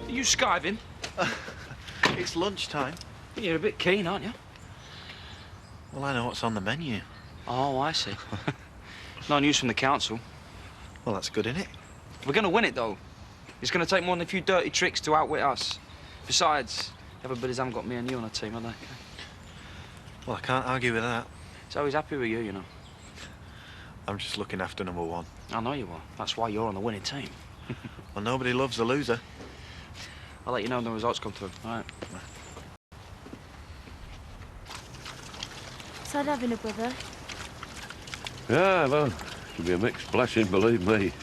Are you skiving? It's lunchtime. You're a bit keen, aren't you? Well, I know what's on the menu. Oh, I see. No news from the council. Well, that's good, innit? We're going to win it, though. It's going to take more than a few dirty tricks to outwit us. Besides, everybody's haven't got me and you on a team, have they? Well, I can't argue with that. So he's happy with you, you know. I'm just looking after number one. I know you are. That's why you're on the winning team. Well, nobody loves a loser. I'll let you know when the results come through, all right? Sad having a brother. Yeah, well, it'll be a mixed blessing, believe me.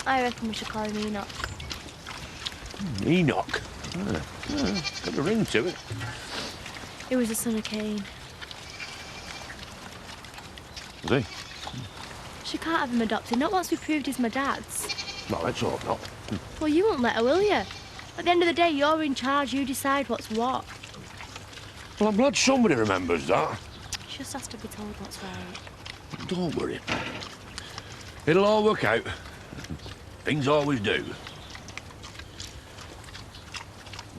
I reckon we should call him Enoch. Enoch? Got a ring to it. He was the son of Cain. Was he? She can't have him adopted, not once we've proved he's my dad's. Well, let's hope not. Well, you won't let her, will you? At the end of the day, you're in charge, you decide what's what. Well, I'm glad somebody remembers that. She just has to be told what's right. Don't worry. It'll all work out. Things always do.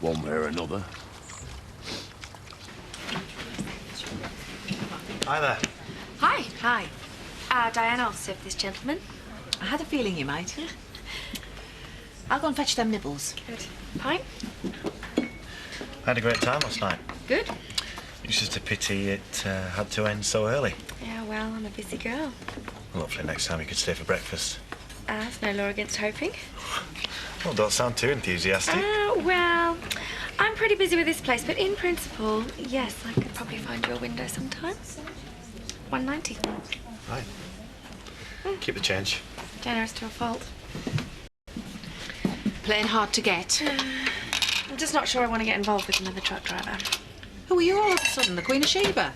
One way or another. Hi there. Hi. Hi. Diana, I'll serve this gentleman. I had a feeling you might. I'll go and fetch them nibbles. Good. Pint? I had a great time last night. Good. It's just a pity it had to end so early. Yeah, well, I'm a busy girl. Well, hopefully next time you could stay for breakfast. There's no law against hoping. Well, don't sound too enthusiastic. Well, I'm pretty busy with this place, but in principle, yes, I could probably find you a window sometime. $1.90. Right. Keep the change. Generous to a fault. Playing hard to get. I'm just not sure I want to get involved with another truck driver. Who are you all of a sudden, the Queen of Sheba?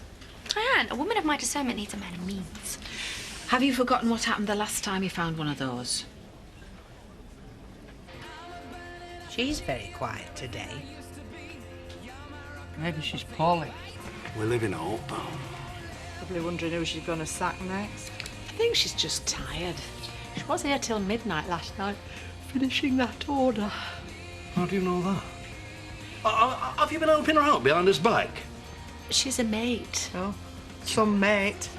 Diane, a woman of my discernment needs a man of means. Have you forgotten what happened the last time you found one of those? She's very quiet today. Maybe she's poorly. We live in hope. Probably wondering who she's going to sack next. I think she's just tired. She was here till midnight last night, finishing that order. How do you know that? Have you been helping her out behind his back? She's a mate. Oh, some mate.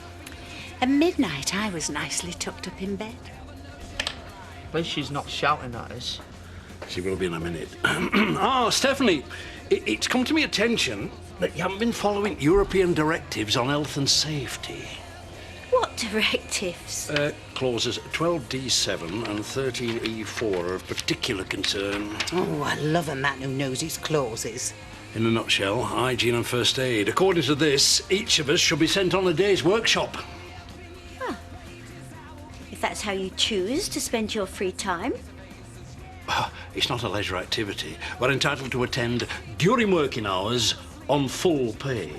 At midnight, I was nicely tucked up in bed. At least she's not shouting at us. She will be in a minute. Stephanie, it's come to my attention that you haven't been following European directives on health and safety. What directives? Clauses 12D7 and 13E4 are of particular concern. Oh, I love a man who knows his clauses. In a nutshell, hygiene and first aid. According to this, each of us should be sent on a day's workshop. Huh. If that's how you choose to spend your free time. It's not a leisure activity. We're entitled to attend during working hours on full pay.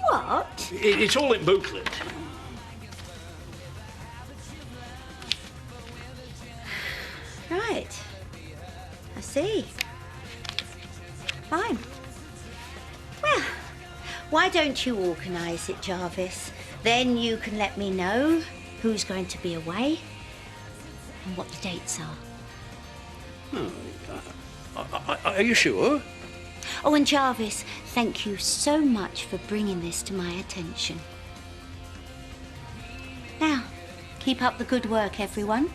What? It's all in booklet. Right. I see. Fine. Well, why don't you organise it, Jarvis? Then you can let me know who's going to be away and what the dates are. Are you sure? Oh, and Jarvis, thank you so much for bringing this to my attention. Now, keep up the good work, everyone.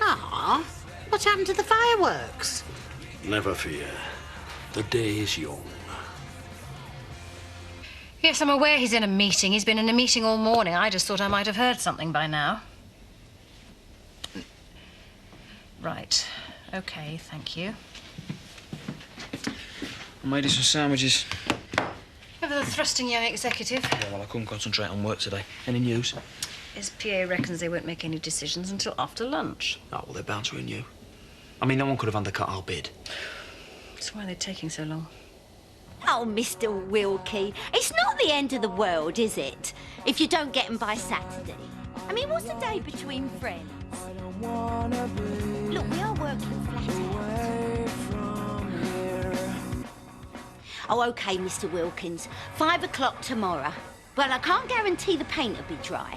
Ah, what happened to the fireworks? Never fear. The day is young. Yes, I'm aware he's in a meeting. He's been in a meeting all morning. I just thought I might have heard something by now. Right. OK, thank you. I made you some sandwiches. Over the thrusting young executive. Yeah, well, I couldn't concentrate on work today. Any news? His PA reckons they won't make any decisions until after lunch. Oh, well, they're bound to renew. I mean, no one could have undercut our bid. That's why they're taking so long. Oh, Mr. Wilkie, it's not the end of the world, is it? If you don't get them by Saturday. I mean, what's a day between friends? Look, we are working flat out. Oh, OK, Mr Wilkins. 5 o'clock tomorrow. Well, I can't guarantee the paint will be dry.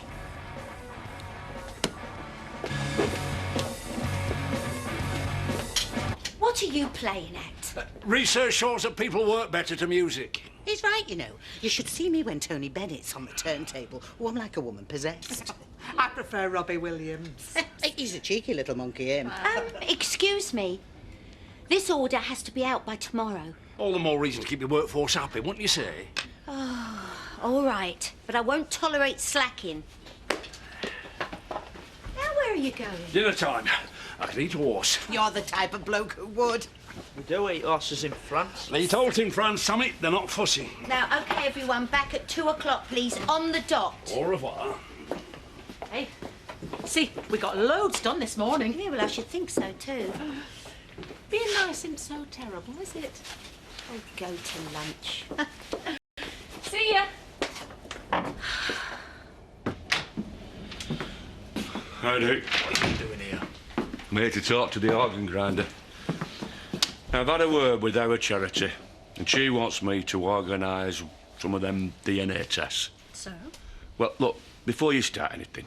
What are you playing at? Research shows that people work better to music. He's right, you know. You should see me when Tony Bennett's on the turntable. Oh, I'm like a woman possessed. I prefer Robbie Williams. He's a cheeky little monkey, him. Excuse me. This order has to be out by tomorrow. All the more reason to keep your workforce happy, wouldn't you say? Oh, all right. But I won't tolerate slacking. Now, where are you going? Dinner time. I can eat a horse. You're the type of bloke who would. We do eat horses in France. They told in France, Sammy, they're not fussy. Now, OK, everyone, back at 2 o'clock, please, on the dot. Au revoir. Hey, see, we got loads done this morning. Yeah, well, I should think so, too. Being nice isn't so terrible, is it? Oh, go to lunch. See ya. Howdy. What are you doing here? I'm here to talk to the organ grinder. Now, I've had a word with our charity, and she wants me to organise some of them DNA tests. So? Well, look, before you start anything,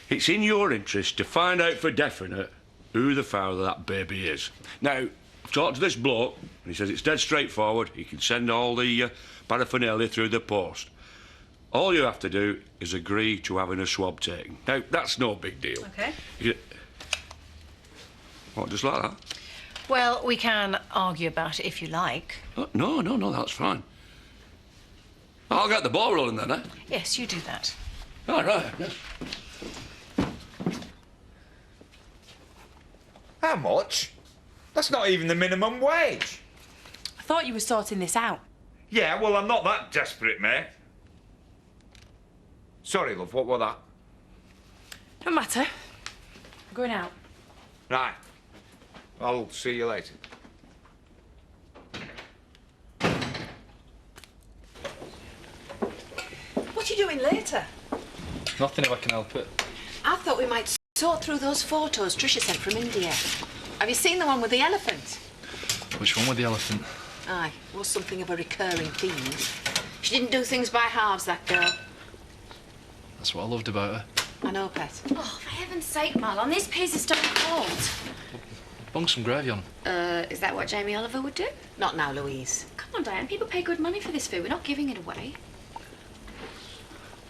it's in your interest to find out for definite who the father of that baby is. Now, I've talked to this bloke, and he says it's dead straightforward. He can send all the paraphernalia through the post. All you have to do is agree to having a swab taken. Now, that's no big deal. OK. What, just like that? Well, we can argue about it if you like. Oh, no, that's fine. I'll get the ball rolling then, eh? Yes, you do that. All right. Yeah. How much? That's not even the minimum wage. I thought you were sorting this out. Yeah, well, I'm not that desperate, mate. Sorry, love, what was that? Don't matter. I'm going out. Right. I'll see you later. What are you doing later? Nothing if I can help it. I thought we might sort through those photos Tricia sent from India. Have you seen the one with the elephant? Which one with the elephant? Aye, it was something of a recurring theme. She didn't do things by halves, that girl. That's what I loved about her. I know, Pet. Oh, for heaven's sake, Marlon, this piece is stone cold. Bung some gravy on. Is that what Jamie Oliver would do? Not now, Louise. Come on, Diane, people pay good money for this food. We're not giving it away.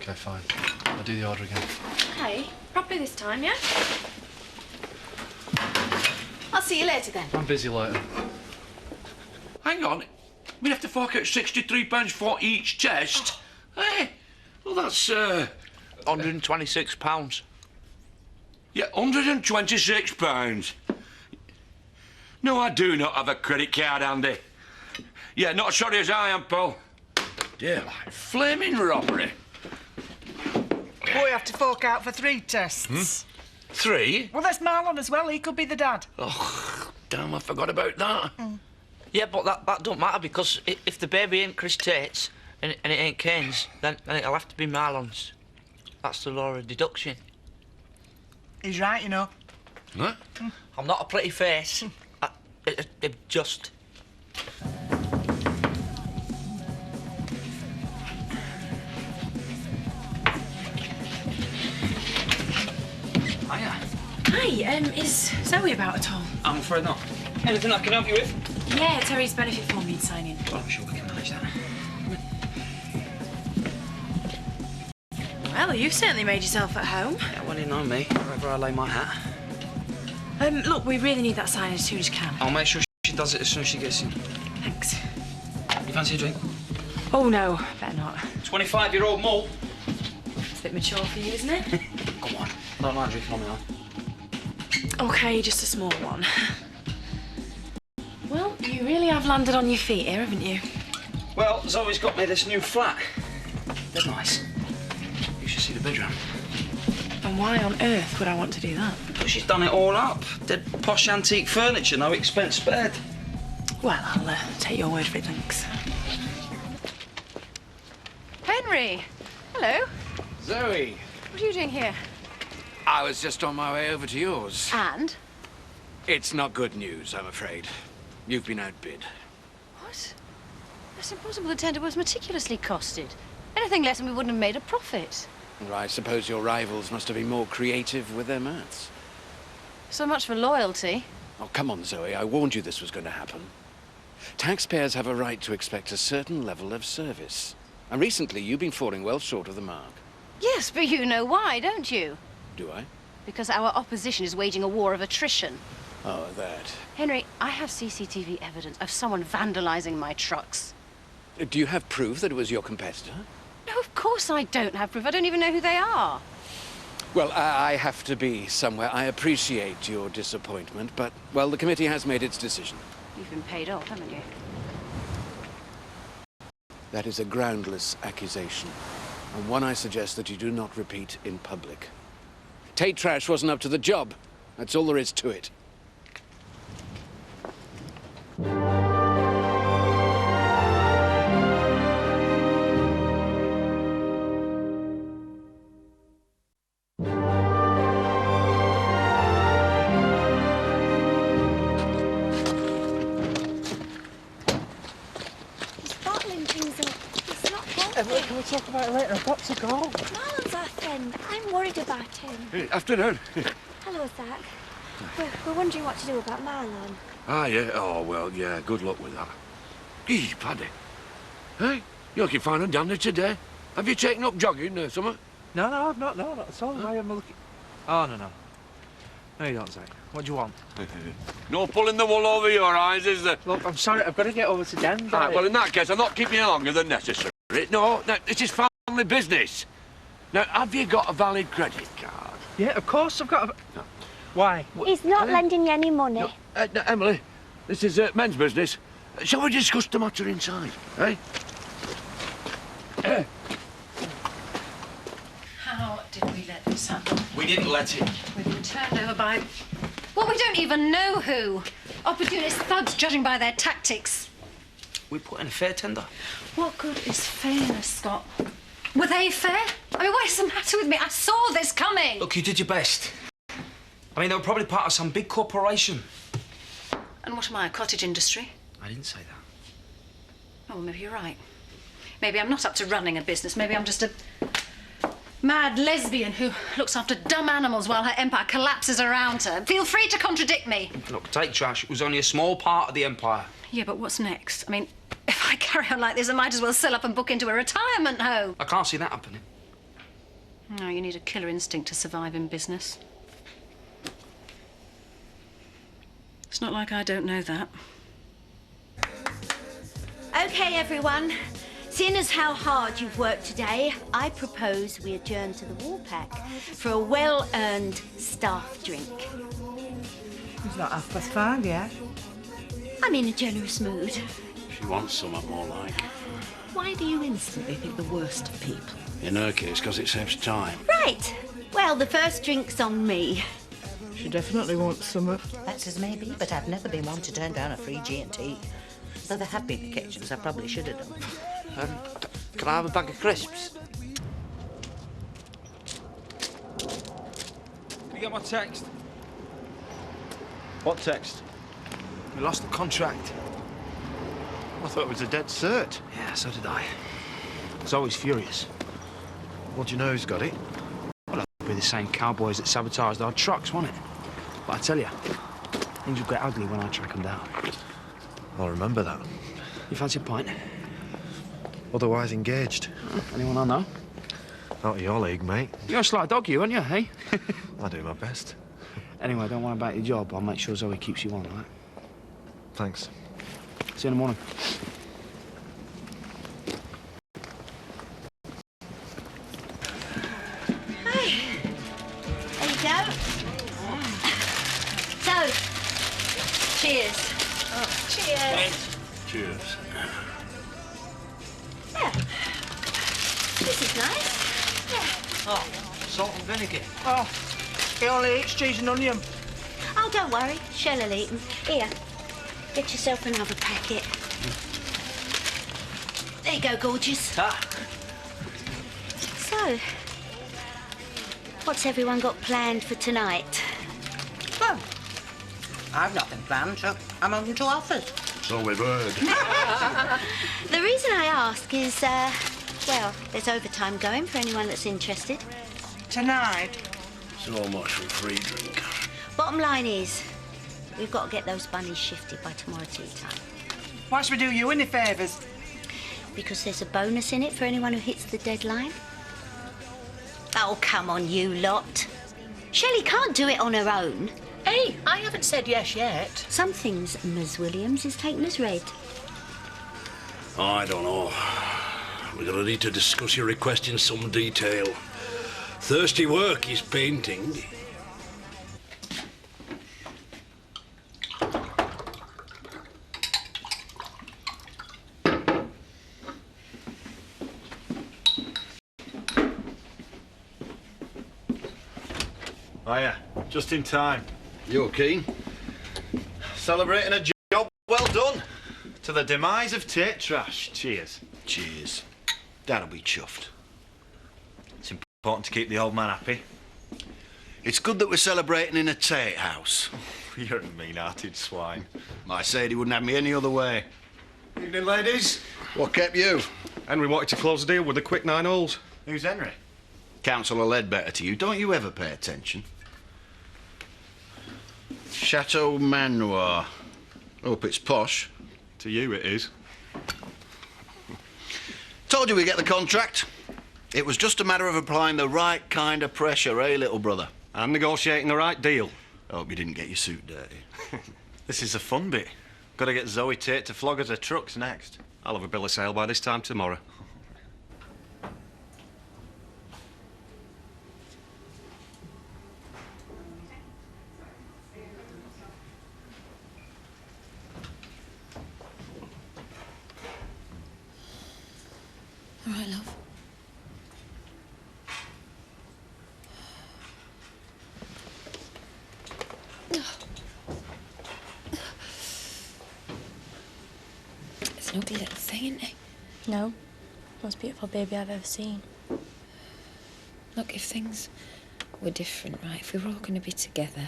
OK, fine. I'll do the order again. Okay, properly this time, yeah? I'll see you later then. I'm busy later. Hang on. We'd have to fork out £63 for each test. Hey, well, that's, £126. yeah, £126. No, I do not have a credit card handy. Yeah, not sorry as I am, Paul. Dear, like flaming robbery. We have to fork out for 3 tests. 3? Well, there's Marlon as well. He could be the dad. Oh, damn, I forgot about that. Yeah, but that don't matter because if the baby ain't Chris Tate's and it ain't Kane's, then it'll have to be Marlon's. That's the law of deduction. He's right, you know. Huh? I'm not a pretty face. It just... Hiya. Hi, is Zoe about at all? I'm afraid not. Anything I can help you with? Yeah, Terry's benefit form needs signing. Well, I'm sure we can manage that. Well, you've certainly made yourself at home. Yeah, well, you know me, wherever I lay my hat. Look, we really need that signed as soon as you can. I'll make sure she does it as soon as she gets in. Thanks. You fancy a drink? Oh, no, better not. 25-year-old malt. It's a bit mature for you, isn't it? Come on. I don't mind drinking on my own. OK, just a small one. Well, you really have landed on your feet here, haven't you? Well, Zoe's got me this new flat. They're nice. You should see the bedroom. And why on earth would I want to do that? But she's done it all up. Dead posh antique furniture, no expense spared. Well, I'll take your word for it, thanks. Henry! Hello. Zoe. What are you doing here? I was just on my way over to yours. And? It's not good news, I'm afraid. You've been outbid. What? That's impossible. The tender was meticulously costed. Anything less and we wouldn't have made a profit. Well, I suppose your rivals must have been more creative with their maths. So much for loyalty. Oh, come on, Zoe. I warned you this was going to happen. Taxpayers have a right to expect a certain level of service. And recently, you've been falling well short of the mark. Yes, but you know why, don't you? Do I? Because our opposition is waging a war of attrition. Oh, that. Henry, I have CCTV evidence of someone vandalizing my trucks. Do you have proof that it was your competitor? No, of course I don't have proof. I don't even know who they are. Well, I have to be somewhere. I appreciate your disappointment, but, well, the committee has made its decision. You've been paid off, haven't you? That is a groundless accusation, and one I suggest that you do not repeat in public. Tate Trash wasn't up to the job. That's all there is to it. Can we talk about it later? I've got to go. Marlon's our friend. I'm worried about him. Afternoon. Hello, Zach. We're wondering what to do about Marlon. Ah, yeah. Oh, well, yeah. Good luck with that. Gee, Paddy. Hey, you're looking fine and dandy today. Have you taken up jogging or something? No, I've not. No, not at all. I am looking... Oh, no. No, you don't, Zach. What do you want? No pulling the wool over your eyes, is there? Look, I'm sorry. I've got to get over to Den. Right, well, in that case, I'm not keeping you longer than necessary. No, this is family business. Now, have you got a valid credit card? Yeah, of course I've got a... No. Why? He's not lending you any money. No, Emily, this is men's business. Shall we discuss the matter inside, eh? How did we let this happen? We didn't let it. We've been turned over by... Well, we don't even know who. Opportunist thugs, judging by their tactics. We put in a fair tender. What good is fairness, Scott? Were they fair? I mean, what is the matter with me? I saw this coming. Look, you did your best. I mean, they were probably part of some big corporation. And what am I, a cottage industry? I didn't say that. Oh, well, maybe you're right. Maybe I'm not up to running a business. Maybe I'm just a mad lesbian who looks after dumb animals while her empire collapses around her. Feel free to contradict me. Look, Tate Trash was only a small part of the empire. Yeah, but what's next? I mean, if I carry on like this, I might as well sell up and book into a retirement home. I can't see that happening. No, you need a killer instinct to survive in business. It's not like I don't know that. OK, everyone. Seeing as how hard you've worked today, I propose we adjourn to the Warpack for a well-earned staff drink. It's not 5:30 yet. I'm in a generous mood. She wants something more like. Why do you instantly think the worst of people? In her case, because it saves time. Right. Well, the first drink's on me. She definitely wants some. That's as may be, but I've never been one to turn down a free G&T. Though there have been occasions I probably should have done. Can I have a bag of crisps? Can you get my text? What text? We lost the contract. I thought it was a dead cert. Yeah, so did I. Zoe's furious. What do you know who's got it? Well, it'll be the same cowboys that sabotaged our trucks, won't it? But I tell you, things will get ugly when I track them down. I'll remember that. You fancy a pint? Otherwise engaged. Anyone I know? Out of your league, mate. You're a sly dog, you, aren't you, hey? I do my best. Anyway, don't worry about your job. I'll make sure Zoe keeps you on, all right? Thanks. See you in the morning. Hi. There you go. So, cheers. Oh. Cheers. Cheers. Yeah. This is nice. Yeah. Oh, salt and vinegar. Oh, he only eats cheese and onion. Oh, don't worry. Shell'll eat 'em. Here, get yourself another packet. There you go, gorgeous. Ah. So, What's everyone got planned for tonight? Well, I've nothing planned, so I'm open to offers. So we've heard. The reason I ask is, well, there's overtime going for anyone that's interested. Tonight? So much for free drink. Bottom line is, we've got to get those bunnies shifted by tomorrow tea time. Why should we do you any favours? Because there's a bonus in it for anyone who hits the deadline. Oh, come on, you lot. Shelley can't do it on her own. Hey, I haven't said yes yet. Some things Ms. Williams is taken as read. I don't know. We're going to need to discuss your request in some detail. Thirsty work is painting. Hiya, just in time. You're keen? Celebrating a job well done. To the demise of Tate Trash. Cheers. Cheers. Dad'll be chuffed. It's important to keep the old man happy. It's good that we're celebrating in a Tate house. You're a mean-hearted swine. My Sadie wouldn't have me any other way. Evening, ladies. What kept you? Henry wanted to close the deal with the quick 9 holes. Who's Henry? Councillor Ledbetter to you. Don't you ever pay attention? Chateau Manoir. Hope it's posh. To you it is. Told you we'd get the contract. It was just a matter of applying the right kind of pressure, eh, little brother? And negotiating the right deal. I hope you didn't get your suit dirty. This is the fun bit. Got to get Zoe Tate to flog us her trucks next. I'll have a bill of sale by this time tomorrow. All right, love. It's an ugly little thing, isn't it? No. Most beautiful baby I've ever seen. Look, if things were different, right, if we were all going to be together,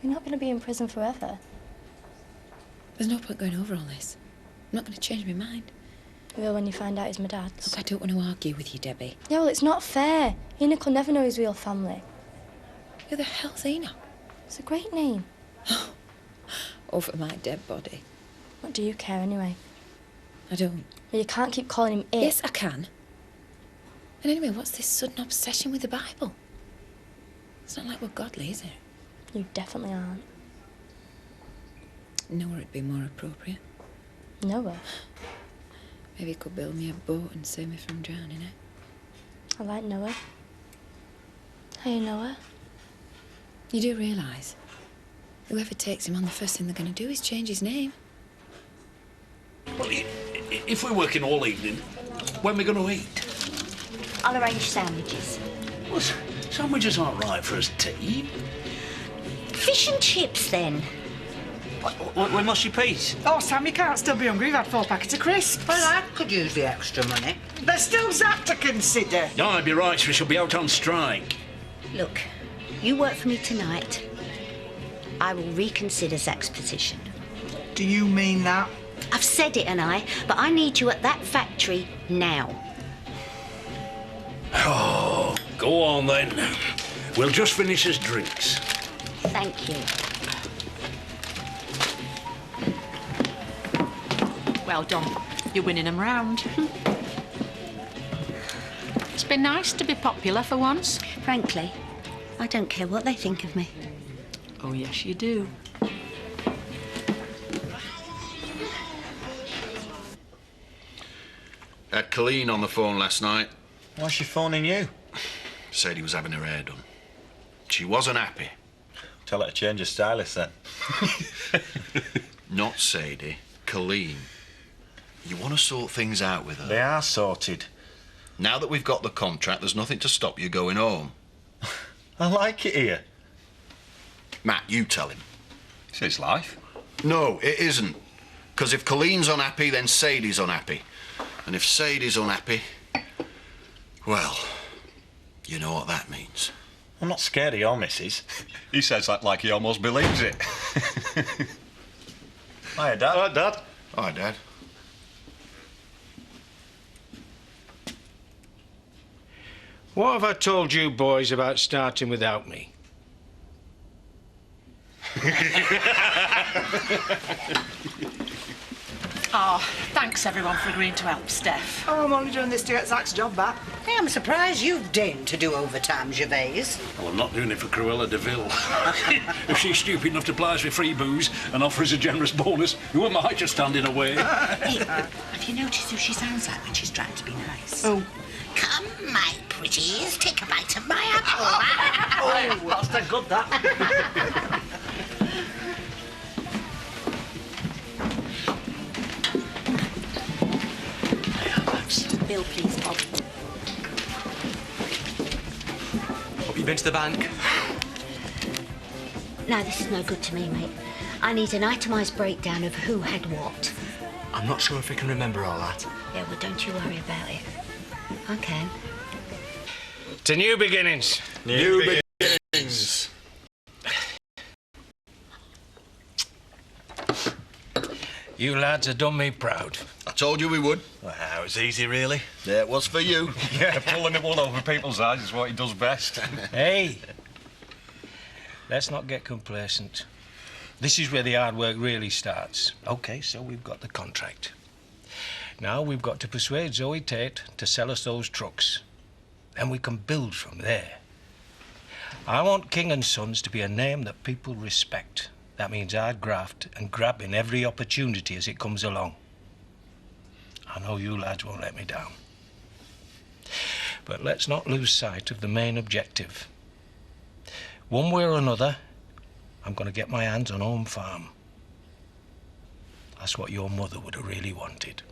You're not going to be in prison forever. there's no point going over all this. I'm not going to change my mind. You will when you find out he's my dad's. Look, I don't want to argue with you, Debbie. Yeah, well, it's not fair. Enoch will never know his real family. Who the hell's Enoch? It's a great name. Over my dead body. What do you care anyway? I don't. Well, you can't keep calling him it. Yes, I can. And anyway, what's this sudden obsession with the Bible? It's not like we're godly, is it? You definitely aren't. Noah would be more appropriate. Noah? Maybe he could build me a boat and save me from drowning, eh? I like Noah. Hey, Noah. You do realise whoever takes him on, the first thing they're going to do is change his name. Well, if we're working all evening, when are we going to eat? I'll arrange sandwiches. Well, sandwiches aren't right for us to eat. Fish and chips, then. When must you peace? Oh, Sam, you can't still be hungry. You've had 4 packets of crisps. Well, I could use the extra money. There's still that to consider. No, I'd be right, so we shall be out on strike. Look, you work for me tonight. I will reconsider Zach's position. Do you mean that? I've said it, and but I need you at that factory now. Oh, go on then. We'll just finish his drinks. Thank you. Well done. You're winning them round. It's been nice to be popular for once. Frankly, I don't care what they think of me. Oh, yes, you do. Had Colleen on the phone last night. Why's she phoning you? Said he was having her hair done. She wasn't happy. Tell her to change her stylist then. Not Sadie, Colleen. You want to sort things out with her. They are sorted. Now that we've got the contract, there's nothing to stop you going home. I like it here. Matt, you tell him. It's his life. No, it isn't. Because if Colleen's unhappy, then Sadie's unhappy. And if Sadie's unhappy, well, you know what that means. I'm not scared of your missus. He says that like he almost believes it. Hiya, Dad. Hi, Dad. Hi, Dad. What have I told you boys about starting without me? Oh, thanks everyone for agreeing to help Steph. Oh, I'm only doing this to get Zach's job back. Hey, I'm surprised you've deigned to do overtime, Gervais. Well, I'm not doing it for Cruella de Vil. If she's stupid enough to ply us with free booze and offer us a generous bonus, who am I to stand in her way? Hey, have you noticed who she sounds like when she's trying to be nice? Oh. Come, my pretties, take a bite of my apple. Oh, that's the good, that. Bill, please, Bob. Have you been to the bank? Now, this is no good to me, mate. I need an itemised breakdown of who had what. I'm not sure if I can remember all that. Yeah, well, don't you worry about it. Okay. To new beginnings. New beginnings. You lads have done me proud. I told you we would. Well, it was easy, really. Yeah, it was for you. Yeah, pulling the wool over people's eyes is what he does best. Hey, let's not get complacent. This is where the hard work really starts. OK, so we've got the contract. Now we've got to persuade Zoe Tate to sell us those trucks. Then we can build from there. I want King & Sons to be a name that people respect. That means hard graft and grabbing every opportunity as it comes along. I know you lads won't let me down. But let's not lose sight of the main objective. One way or another, I'm going to get my hands on Home Farm. That's what your mother would have really wanted.